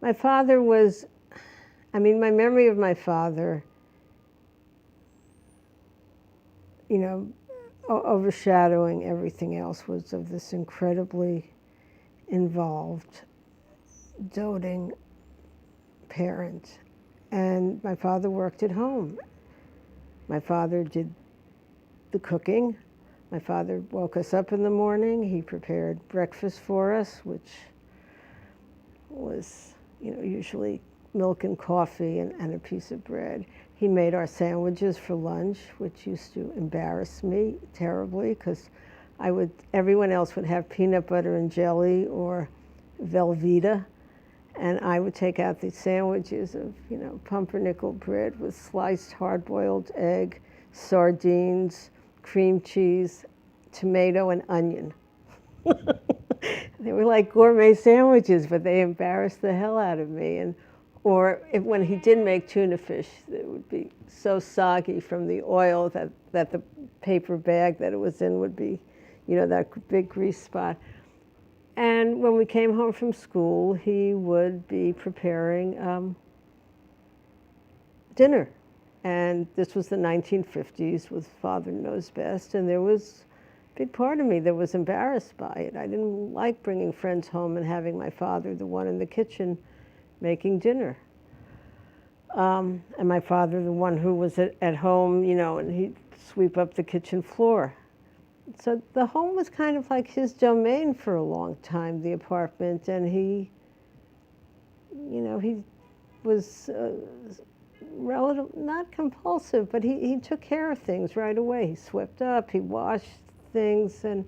My father was, I mean, my memory of my father, you know, overshadowing everything else was of this incredibly involved, doting parent. And my father worked at home. My father did the cooking. My father woke us up in the morning. He prepared breakfast for us, which was, usually milk and coffee and a piece of bread. He made our sandwiches for lunch, which used to embarrass me terribly because everyone else would have peanut butter and jelly or Velveeta, and I would take out these sandwiches of, pumpernickel bread with sliced hard-boiled egg, sardines, cream cheese, tomato, and onion. They were like gourmet sandwiches, but they embarrassed the hell out of me. When he did make tuna fish, it would be so soggy from the oil that the paper bag that it was in would be, that big grease spot. And when we came home from school, he would be preparing dinner. And this was the 1950s with Father Knows Best, and there was a big part of me that was embarrassed by it. I didn't like bringing friends home and having my father the one in the kitchen making dinner. And my father the one who was at home, and he'd sweep up the kitchen floor. So the home was kind of like his domain for a long time, the apartment, and he was not compulsive, but he took care of things right away. He swept up, he washed things, and